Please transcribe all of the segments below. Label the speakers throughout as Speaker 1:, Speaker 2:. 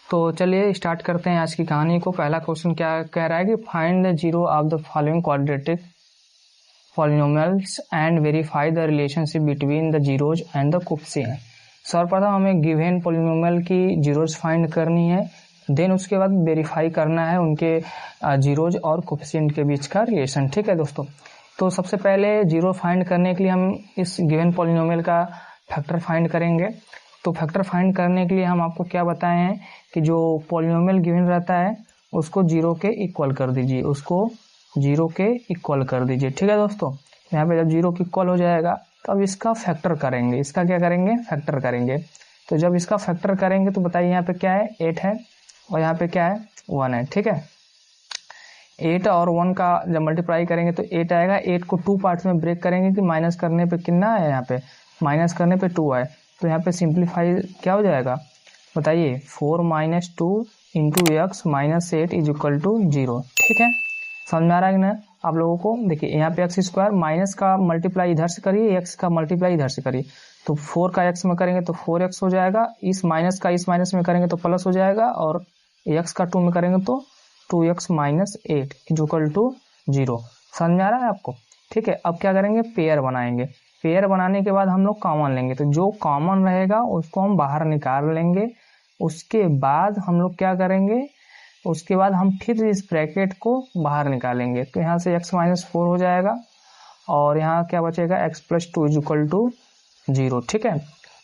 Speaker 1: तो चलिए स्टार्ट करते हैं आज की कहानी को। पहला क्वेश्चन क्या कह रहा है कि find the zero of the following quadratic polynomials and verify the relationship between the zeros and the coefficient. सर्वप्रथम हमें गिवन पॉलिनोमियल की जीरोज फाइंड करनी है, देन उसके बाद वेरीफाई करना है उनके जीरोज और कोफिशिएंट के बीच का रिलेशन। ठीक है दोस्तों, तो सबसे पहले जीरो फाइंड करने के लिए हम इस गिवन पॉलिनोमियल का फैक्टर फाइंड करेंगे। तो फैक्टर फाइंड करने के लिए हम आपको क्या बताए हैं कि जो पॉलिनोमियल गिवन रहता है उसको जीरो के इक्वल कर दीजिए, उसको जीरो के इक्वल कर दीजिए। ठीक है दोस्तों, यहाँ पे जब जीरो के इक्वल हो जाएगा तो अब इसका फैक्टर करेंगे। इसका क्या करेंगे? फैक्टर करेंगे। तो जब इसका फैक्टर करेंगे तो बताइए यहाँ पे क्या है? 8 है और यहाँ पे क्या है? 1 है। ठीक है, 8 और 1 का जब मल्टीप्लाई करेंगे तो 8 आएगा। 8 को 2 पार्ट्स में ब्रेक करेंगे कि माइनस करने पे कितना है, यहाँ पे माइनस करने पे 2 है। तो यहाँ पे सिंप्लीफाई क्या हो जाएगा बताइए? 4 minus 2 into x minus 8 is equal to 0। ठीक है, समझ में आ रहा है ना आप लोगों को? देखिए यहाँ पे एक्स स्क्वायर माइनस का मल्टीप्लाई इधर से करिए, एक्स का मल्टीप्लाई इधर से करिए। तो 4 का एक्स में करेंगे तो 4x हो जाएगा, इस माइनस का इस माइनस में करेंगे तो प्लस हो जाएगा, और एक्स का 2 में करेंगे तो 2x minus 8 is equal to 0। समझ में आ रहा है आपको? ठीक है, अब क्या करेंगे? पेयर बनाएंगे। पेयर बनाने के बाद हम लोग कॉमन लेंगे, तो जो कॉमन रहेगा उसको हम बाहर निकाल लेंगे। उसके बाद हम लोग क्या करेंगे? उसके बाद हम फिर इस ब्रैकेट को बाहर निकालेंगे। तो यहाँ से x माइनस 4 हो जाएगा और यहाँ क्या बचेगा? x plus 2 is equal to 0। ठीक है,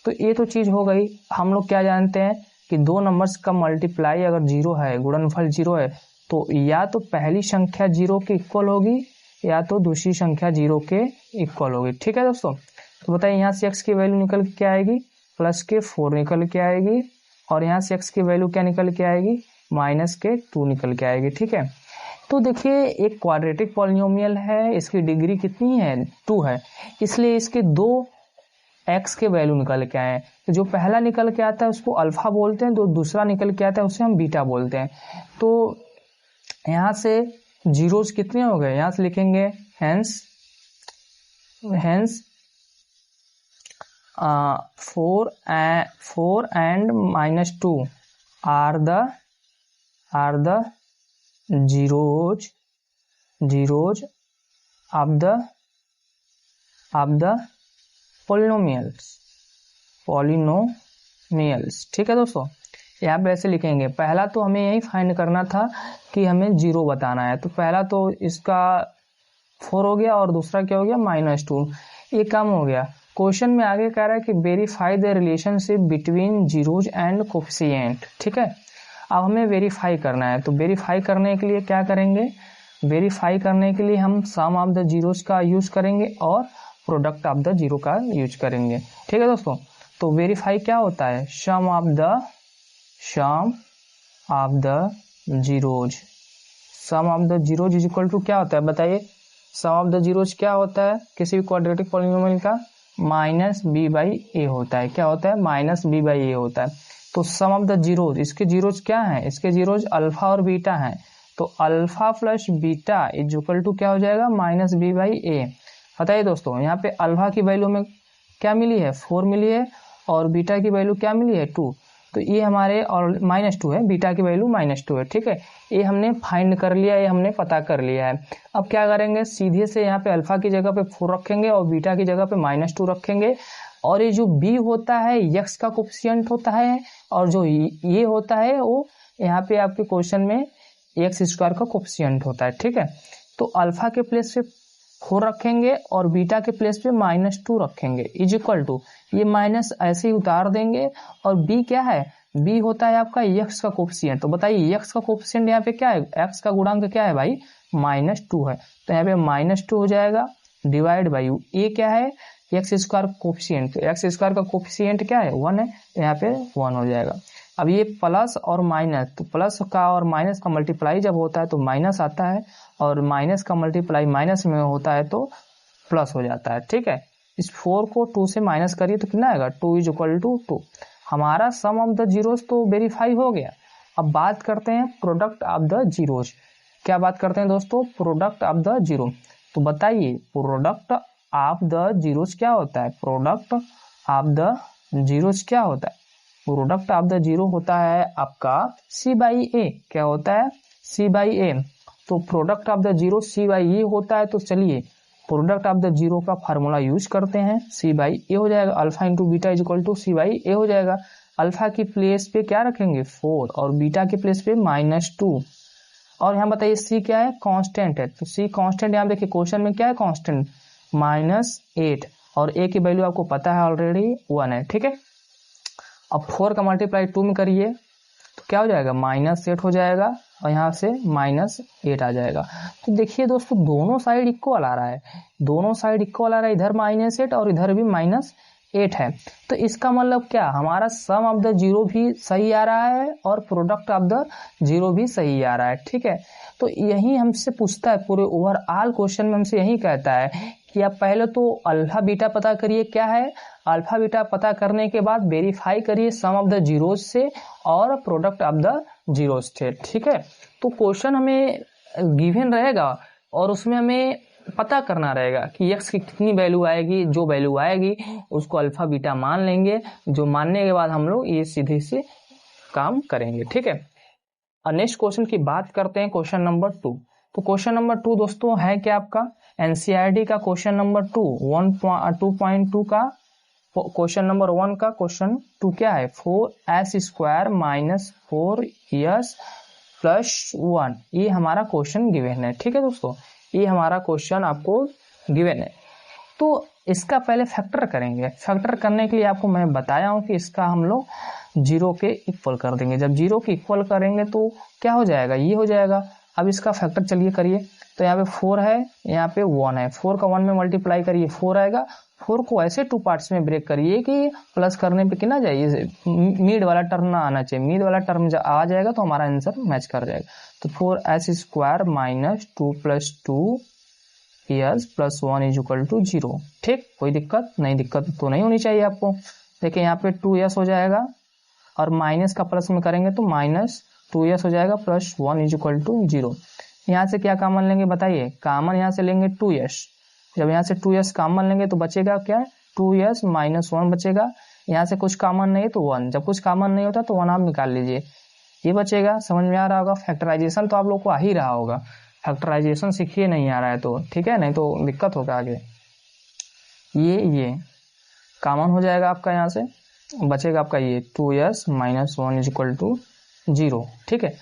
Speaker 1: तो ये तो चीज़ हो गई। हम लोग क्या जानते हैं कि दो नंबर्स का मल्टीप्लाई अगर 0 है, गुणनफल 0 है, तो या तो पहली संख्या 0 के इक्वल होगी या तो दूसरी संख्या 0 के इक्वल होगी। ठीक है दोस्तों, तो बताइए यहाँ से x की वैल्यू निकल के क्या आएगी? प्लस के 4 निकल के आएगी, और यहाँ से x की वैल्यू क्या निकल के आएगी? माइनस के 2 निकल के आएगी। ठीक है, तो देखिए एक क्वाड्रेटिक पॉलिनोमियल है, इसकी डिग्री कितनी है? 2 है, इसलिए इसके दो x के वैल्यू निकल के आए हैं। तो जो पहला निकल के आता है उसको अल्फा बोलते हैं, जो दूसरा निकल के आता है उसे हम बीटा बोलते हैं। तो यहाँ से जीरोस कितने हो गए? यहाँ से लिखेंगे hence 4 and minus 2 are the zeros of the polynomials। ठीक है दोस्तों, यहाँ पे ऐसे लिखेंगे। पहला तो हमें यही फाइंड करना था कि हमें 0 बताना है, तो पहला तो इसका 4 हो गया और दूसरा क्या हो गया? -2। ये काम हो गया। क्वेश्चन में आगे कह रहा है कि verify the relationship between zeros and coefficient. ठीक है, अब हमें वेरीफाई करना है। तो वेरीफाई करने के लिए क्या करेंगे? वेरीफाई करने के लिए हम सम ऑफ द जीरोज का यूज करेंगे और प्रोडक्ट ऑफ द जीरो का यूज करेंगे। ठीक है दोस्तों, तो वेरीफाई क्या होता है? Sum of the zeros. Sum of the zeros is equal to क्या होता है बताइए? सम ऑफ द जीरोज क्या होता है किसी भी क्वाड्रेटिक पॉलिनोमियल का? -b/a होता है। क्या होता है? -b/a होता है। तो सम ऑफ द जीरोज, इसके जीरोज क्या हैं? इसके जीरोज अल्फा और बीटा हैं। तो alpha plus beta is equal to क्या हो जाएगा? -b/a। बताइए दोस्तों, यहाँ पे अल्फा की वैल्यू में क्या मिली है? 4 मिली है, और बीटा की वैल्यू क्या मिली है? 2। तो ये हमारे, और -2 है, बीटा की वैल्यू -2 है। ठीक है, ये हमने फाइंड कर लिया, ये हमने पता कर लिया है। अब क्या करेंगे? सीधे से यहाँ पे अल्फा की जगह पे 4 रखेंगे और बीटा की जगह पे -2 रखेंगे, और ये जो b होता है x का कोफिशिएंट होता है, और जो ये होता है वो यहाँ पे आपके क्वेश्चन में x² का कोफिशिएंट होता है। ठीक है, तो अल्फा के प्लेस पे 4 रखेंगे और बीटा के प्लेस पे -2 रखेंगे इज इक्वल टू, ये माइनस ऐसे ही उतार देंगे, और b क्या है? b होता है आपका x का कोफिशिएंट। तो बताइए x का कोफिशिएंट यहाँ पे क्या है? x का गुणांक क्या है भाई? -2 है, तो यहाँ पे -2 हो जाएगा डिवाइड बाई a क्या है? x² coefficient. तो x² का कोफिशिएंट क्या है? 1 है, तो यहाँ पे 1 हो जाएगा। अब ये प्लस और माइनस, तो प्लस का और माइनस का मल्टीप्लाई जब होता है तो माइनस आता है, और माइनस का मल्टीप्लाई माइनस में होता है तो प्लस हो जाता है। ठीक है, इस 4 को 2 से माइनस करिए तो कितना आएगा? 2 इज इक्वल टू 2। हमारा सम ऑफ द जीरोज तो वेरीफाई हो गया। अब बात करते हैं प्रोडक्ट ऑफ द जीरोज। क्या बात करते हैं दोस्तों? Product of the zero. तो बताइए प्रोडक्ट ऑफ द जीरोज क्या होता है? प्रोडक्ट ऑफ द जीरोज क्या होता है? प्रोडक्ट ऑफ द जीरो होता है आपका C/A। क्या होता है? C/A। तो product of the zero C/A होता है। तो चलिए प्रोडक्ट ऑफ द जीरो का फार्मूला यूज करते हैं। C/A हो जाएगा alpha into beta is equal to C/A हो जाएगा। अल्फा की प्लेस पे क्या रखेंगे 4 और बीटा के प्लेस पे -2। और यहाँ बताइए C क्या है? कांस्टेंट है। तो C कांस्टेंट, यहाँ देखिए क्वेश्चन में क्या है कांस्टेंट? -8 और A की वैल्यू आपको पता है ऑलरेडी 1 है। ठीक है, अब 4 का मल्टीप्लाई 2 में करिए तो क्या हो जाएगा? -8 हो जाएगा और यहाँ से -8 आ जाएगा। तो देखिए दोस्तों दोनों साइड इक्वल आ रहा है, दोनों साइड इक्वल आ रहा है, इधर -8 और इधर भी -8 है। तो इसका मतलब क्या? हमारा सम ऑफ द जीरो भी सही आ रहा है और प्रोडक्ट ऑफ द जीरो भी सही आ रहा है। ठीक है, तो यही हमसे पूछता है पूरे ओवरऑल क्वेश्चन में, हमसे यही कहता है कि आप पहले तो अल्फा बीटा पता करिए क्या है, अल्फा बीटा पता करने के बाद वेरीफाई करिए सम ऑफ द जीरोज से और प्रोडक्ट ऑफ द जीरोज से। ठीक है, तो क्वेश्चन हमें गिवन रहेगा और उसमें हमें पता करना रहेगा कि x की कितनी वैल्यू आएगी। जो वैल्यू आएगी उसको अल्फा बीटा मान लेंगे, जो मानने के बाद हम लोग ये सीधे से काम करेंगे। ठीक है, और नेक्स्ट क्वेश्चन की बात करते हैं, क्वेश्चन नंबर 2। तो क्वेश्चन नंबर 2 दोस्तों है क्या आपका? एनसीईआरटी का क्वेश्चन नंबर 2 2.2 का क्वेश्चन नंबर 1 का क्वेश्चन 2 क्या है? 4s² - 4s + 1 ये हमारा क्वेश्चन गिवन है। ठीक है दोस्तों, ये हमारा क्वेश्चन आपको गिवन है। तो इसका पहले फैक्टर करेंगे। फैक्टर करने के लिए आपको मैं बताया हूं कि इसका हम लोग जीरो के इक्वल कर देंगे। जब जीरो के इक्वल करेंगे तो क्या हो जाएगा? ये हो जाएगा। अब इसका फैक्टर चलिए करिए। तो यहाँ पे 4 है, यहाँ पे 1 है, 4 का 1 में मल्टीप्लाई करिए 4 आएगा। 4 को ऐसे 2 पार्ट्स में ब्रेक करिए कि प्लस करने पे कितना जाइए, मिड वाला टर्म ना आना चाहिए। मिड वाला टर्म आ जाएगा तो हमारा आंसर मैच कर जाएगा। तो 4s² - 2 + 2 s + 1 is equal to 0। ठीक, कोई दिक्कत नहीं, दिक्कत तो नहीं होनी चाहिए आपको। देखिए यहाँ पे 2s हो जाएगा और माइनस का प्लस में करेंगे तो -2s हो जाएगा + 1 इज इक्वल टू 0। यहाँ से क्या कॉमन लेंगे बताइए? कॉमन यहाँ से लेंगे 2s। जब यहाँ से 2s कॉमन लेंगे तो बचेगा क्या? 2s - 1 बचेगा। यहाँ से कुछ कॉमन नहीं तो 1, जब कुछ कॉमन नहीं होता तो 1 आप निकाल लीजिए, ये बचेगा। समझ में आ रहा होगा? फैक्टराइजेशन तो आप लोग को आ ही रहा होगा, फैक्टराइजेशन सीखिए, नहीं आ रहा है तो ठीक है, नहीं तो दिक्कत होगा आगे। ये कॉमन हो जाएगा आपका, यहाँ से बचेगा आपका ये 2s - 1 इज इक्वल टू 0। ठीक है,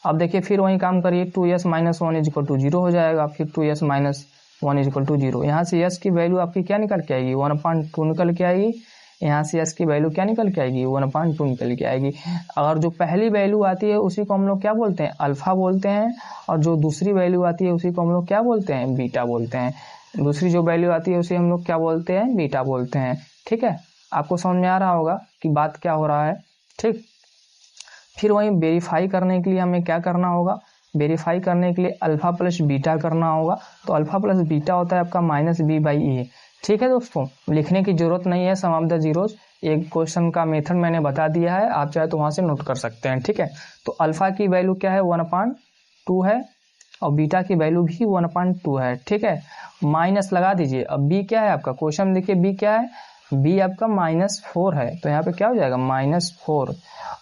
Speaker 1: अब देखिए फिर वही काम करिए, 2s - 1 इज इक्वल टू 0 हो जाएगा, फिर 2s - 1 इज इक्वल टू 0। यहाँ से s की वैल्यू आपकी क्या निकल के आएगी? 1/2 निकल के आएगी। यहाँ से s की वैल्यू क्या निकल के आएगी? 1/2 निकल के आएगी। अगर जो पहली वैल्यू आती है उसी को हम लोग क्या बोलते हैं? अल्फा बोलते हैं, और जो दूसरी वैल्यू आती है उसी को हम लोग क्या बोलते हैं? बीटा बोलते हैं। दूसरी जो वैल्यू आती है उसे हम लोग क्या बोलते हैं? बीटा बोलते हैं। ठीक है, आपको समझ में आ रहा होगा कि बात क्या हो रहा है। ठीक, फिर वही वेरीफाई करने के लिए हमें क्या करना होगा? वेरीफाई करने के लिए अल्फा प्लस बीटा करना होगा। तो अल्फा प्लस बीटा होता है आपका -b/a। ठीक है दोस्तों, लिखने की जरूरत नहीं है सम ऑफ द जीरोज, एक क्वेश्चन का मेथड मैंने बता दिया है, आप चाहे तो वहां से नोट कर सकते हैं। ठीक है, तो अल्फा की वैल्यू क्या है? 1/2 है और बीटा की वैल्यू भी 1/2 है। ठीक है, माइनस लगा दीजिए। अब बी क्या है आपका? क्वेश्चन देखिए बी क्या है? बी आपका -4 है, तो यहाँ पे क्या हो जाएगा? -4।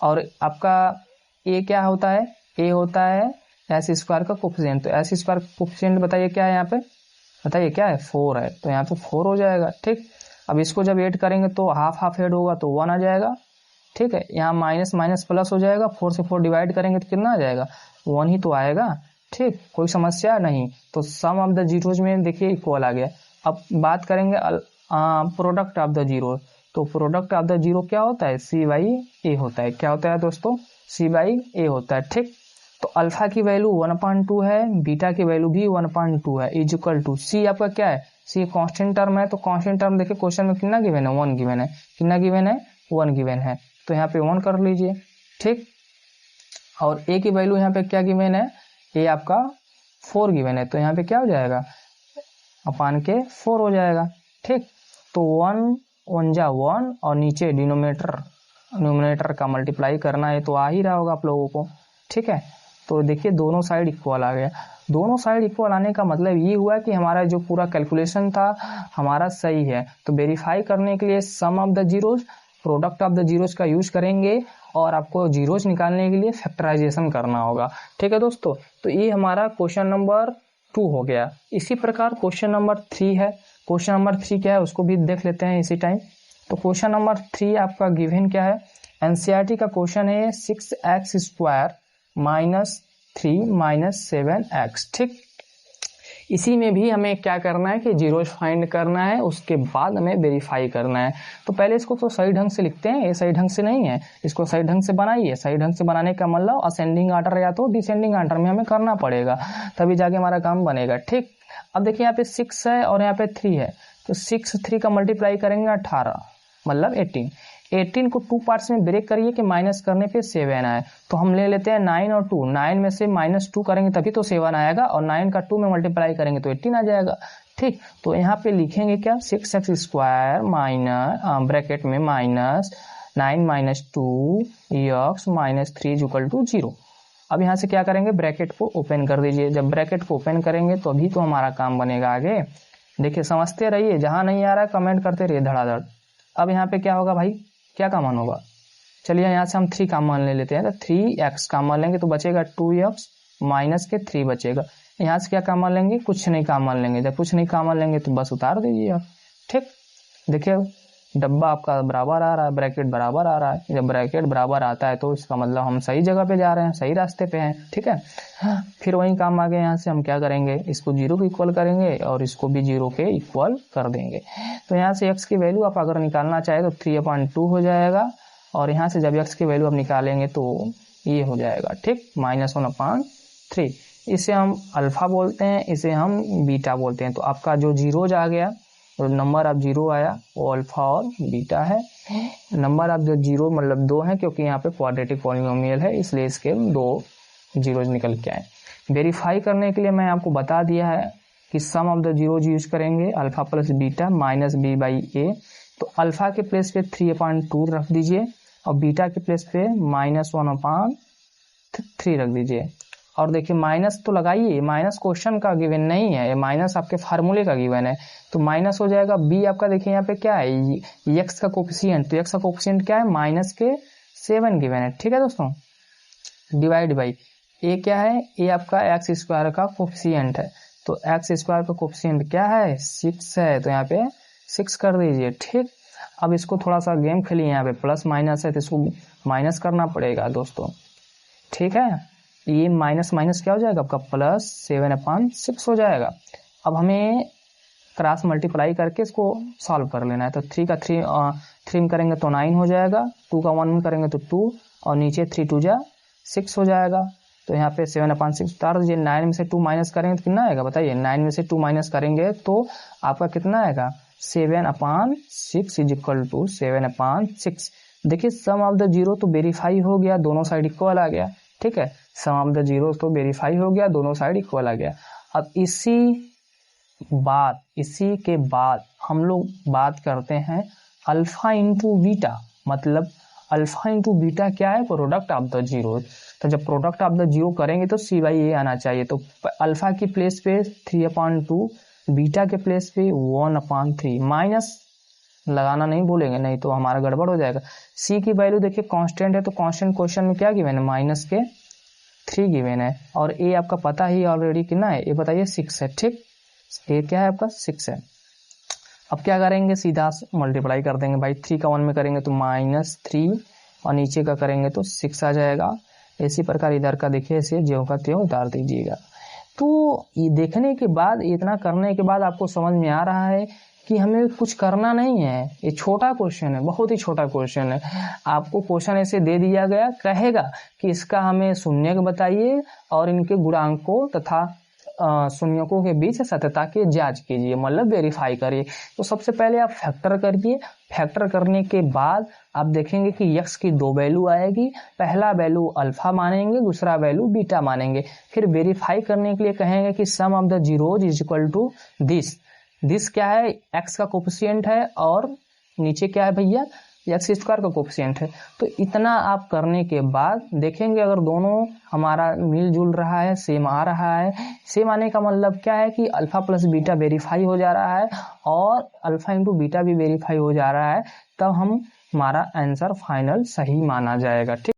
Speaker 1: और आपका ए क्या होता है? ए होता है s² का कोफिशिएंट। तो s² का कोफिशिएंट बताइए क्या है यहाँ पे? बताइए क्या है? 4 है, तो यहाँ पे 4 हो जाएगा। ठीक, अब इसको जब ऐड करेंगे तो हाफ ऐड होगा तो 1 आ जाएगा। ठीक है, यहाँ माइनस माइनस प्लस हो जाएगा, 4 से 4 डिवाइड करेंगे तो कितना आ जाएगा? 1 ही तो आएगा। ठीक, कोई समस्या नहीं। तो सम ऑफ द जीरोज में देखिए इक्वल आ गया। अब बात करेंगे प्रोडक्ट ऑफ द जीरो। तो प्रोडक्ट ऑफ द जीरो क्या होता है? C/A होता है। क्या होता है दोस्तों? C/A होता है। ठीक, तो अल्फा की वैल्यू 1/2 है, बीटा की वैल्यू भी 1/2 है, इज इक्वल टू C आपका क्या है? C कांस्टेंट टर्म है। तो कांस्टेंट टर्म देखिए क्वेश्चन में कितना गिवन है? 1 गिवन है। कितना गिवन है? 1 गिवन है, तो यहाँ पे 1 कर लीजिए। ठीक, और A की वैल्यू यहाँ पे क्या गिवन है? A आपका 4 गिवन है, तो यहाँ पे क्या हो जाएगा? अपान के 4 हो जाएगा। ठीक, तो 1 1 जा 1 और नीचे न्यूमरेटर का मल्टीप्लाई करना है, तो आ ही रहा होगा आप लोगों को। ठीक है, तो देखिए दोनों साइड इक्वल आ गया। दोनों साइड इक्वल आने का मतलब ये हुआ कि हमारा जो पूरा कैलकुलेशन था हमारा सही है। तो वेरीफाई करने के लिए sum of the zeros product of the zeros का यूज करेंगे और आपको जीरोज निकालने के लिए फैक्टराइजेशन करना होगा। ठीक है दोस्तों, तो ये हमारा क्वेश्चन नंबर 2 हो गया। इसी प्रकार क्वेश्चन नंबर 3 है। क्वेश्चन नंबर 3 क्या है उसको भी देख लेते हैं इसी टाइम। तो क्वेश्चन नंबर 3 आपका गिवन क्या है, एनसीईआरटी का क्वेश्चन है 6x² माइनस 3 माइनस 7x। ठीक, इसी में भी हमें क्या करना है कि जीरोज फाइंड करना है, उसके बाद हमें वेरीफाई करना है। तो पहले इसको तो सही ढंग से लिखते हैं, ये सही ढंग से नहीं है, इसको सही ढंग से बनाइए। सही ढंग से बनाने का मतलब असेंडिंग ऑर्डर या तो डिसेंडिंग ऑर्डर में हमें करना पड़ेगा, तभी जाके हमारा काम बनेगा। ठीक, अब देखिए यहाँ पे 6 है और यहाँ पे 3 है, तो 6 3 का मल्टीप्लाई करेंगे 18 मतलब 18 को 2 पार्ट्स में ब्रेक करिए कि माइनस करने पे 7 आए। तो हम ले लेते हैं 9 और 2, 9 में से -2 करेंगे तभी तो 7 आएगा, और 9 का 2 में मल्टीप्लाई करेंगे तो 18 आ जाएगा। ठीक, तो यहाँ पे लिखेंगे क्या, 6x² माइनस ब्रैकेट में minus 9 minus 2x minus 3 equal to 0। अब यहाँ से क्या करेंगे, ब्रैकेट को ओपन कर दीजिए। जब ब्रैकेट को ओपन करेंगे तो अभी तो हमारा काम बनेगा आगे। देखिए समझते रहिए, जहाँ नहीं आ रहा है कमेंट करते रहिए धड़ाधड़। अब यहाँ पे क्या होगा भाई, क्या कॉमन होगा, चलिए यहाँ से हम 3 कॉमन ले लेते हैं। तो 3x कॉमन लेंगे तो बचेगा 2x माइनस के 3 बचेगा। यहाँ से क्या कॉमन लेंगे, कुछ नहीं कॉमन लेंगे। जब कुछ नहीं कॉमन लेंगे तो बस उतार दीजिए आप। ठीक, देखिए डब्बा आपका बराबर आ रहा है, ब्रैकेट बराबर आ रहा है। जब ब्रैकेट बराबर आता है तो इसका मतलब हम सही जगह पे जा रहे हैं, सही रास्ते पे हैं। ठीक है, फिर वही काम आगे, यहाँ से हम क्या करेंगे, इसको 0 के इक्वल करेंगे और इसको भी 0 के इक्वल कर देंगे। तो यहाँ से x की वैल्यू आप अगर निकालना चाहे तो 3/2 हो जाएगा, और यहाँ से जब x की वैल्यू आप निकालेंगे तो ये हो जाएगा। ठीक, -1/3। इसे हम अल्फा बोलते हैं, इसे हम बीटा बोलते हैं। तो आपका जो जीरोज आ गया, तो नंबर ऑफ 0 आया वो अल्फा और बीटा है। नंबर ऑफ जो 0 मतलब 2 है, क्योंकि यहाँ पे क्वाड्रेटिक पॉलिनोमियल है इसलिए इसके 2 जीरोज निकल के आए। वेरीफाई करने के लिए मैं आपको बता दिया है कि sum of the zeros use करेंगे alpha plus beta minus b/a। तो अल्फा के प्लेस पे 3/2 रख दीजिए और बीटा के प्लेस पे -1/3 रख दीजिए। और देखिए माइनस तो लगाइए, माइनस क्वेश्चन का गिवन नहीं है, ये माइनस आपके फार्मूले का गिवन है। तो माइनस हो जाएगा b आपका, देखिए यहाँ पे क्या है, x का कोफिशिएंट। तो x का कोफिशिएंट क्या है, -7 गिवन है। ठीक है दोस्तों, डिवाइड बाई a क्या है, a आपका x² का कोफिशिएंट है। तो x² का कोफिशिएंट क्या है, 6 है, तो यहाँ पे 6 कर दीजिए। ठीक, अब इसको थोड़ा सा गेम खेलिए, यहाँ पे प्लस माइनस है तो इसको माइनस करना पड़ेगा दोस्तों। ठीक है, ये माइनस माइनस क्या हो जाएगा आपका, +7/6 हो जाएगा। अब हमें क्रॉस मल्टीप्लाई करके इसको सॉल्व कर लेना है। तो 3 का 3 में करेंगे तो 9 हो जाएगा, 2 का 1 में करेंगे तो 2, और नीचे 3 2 जा 6 हो जाएगा। तो यहाँ पे 7/6 उतार दीजिए। 9 में से 2 माइनस करेंगे तो कितना आएगा बताइए, 9 में से 2 माइनस करेंगे तो आपका कितना आएगा, 7/6 इज इक्वल टू 7/6। देखिए सम ऑफ द जीरो तो वेरीफाई हो गया, दोनों साइड इक्वल आ गया। ठीक है, सम ऑफ द जीरो तो वेरीफाई हो गया, दोनों साइड इक्वल आ गया। अब इसी के बाद हम लोग बात करते हैं अल्फा इंटू बीटा। मतलब अल्फा इंटू बीटा क्या है, प्रोडक्ट ऑफ द जीरो। तो जब प्रोडक्ट ऑफ द जीरो करेंगे तो c/a आना चाहिए। तो अल्फा की प्लेस पे 3/2, बीटा के प्लेस पे 1/3। माइनस लगाना नहीं भूलेंगे, नहीं तो हमारा गड़बड़ हो जाएगा। c की वैल्यू देखिए कांस्टेंट है, तो कांस्टेंट क्वेश्चन में क्या गिवन है, -3 गिवन है। और a आपका पता ही ऑलरेडी कितना है, ये बताइए 6 है। ठीक, a क्या है आपका 6 है। अब क्या करेंगे, सीधा मल्टीप्लाई कर देंगे भाई। 3 का 1 में करेंगे तो -3, और नीचे का करेंगे तो 6 आ जाएगा। इसी प्रकार इधर का देखिए, इसे ज्यों का त्यों उतार दीजिएगा। तो ये देखने के बाद, इतना करने के बाद आपको समझ में आ रहा है कि हमें कुछ करना नहीं है। ये छोटा क्वेश्चन है, बहुत ही छोटा क्वेश्चन है। आपको क्वेश्चन ऐसे दे दिया गया, कहेगा कि इसका हमें शून्यक बताइए और इनके गुणांकों तथा शून्यकों के बीच सत्यता की जांच कीजिए, मतलब वेरीफाई करिए। तो सबसे पहले आप फैक्टर करिए। फैक्टर करने के बाद आप देखेंगे कि x की 2 वैल्यू आएगी। पहला वैल्यू अल्फा मानेंगे, दूसरा वैल्यू बीटा मानेंगे। फिर वेरीफाई करने के लिए कहेंगे कि sum of the zeros is equal to this क्या है, x का कोफिशिएंट है, और नीचे क्या है भैया, x² का कोफिशिएंट है। तो इतना आप करने के बाद देखेंगे अगर दोनों हमारा मिलजुल रहा है, सेम आ रहा है। सेम आने का मतलब क्या है कि अल्फा प्लस बीटा वेरीफाई हो जा रहा है और अल्फा इंटू बीटा भी वेरीफाई हो जा रहा है। तब हम हमारा आंसर फाइनल सही माना जाएगा। ठीक।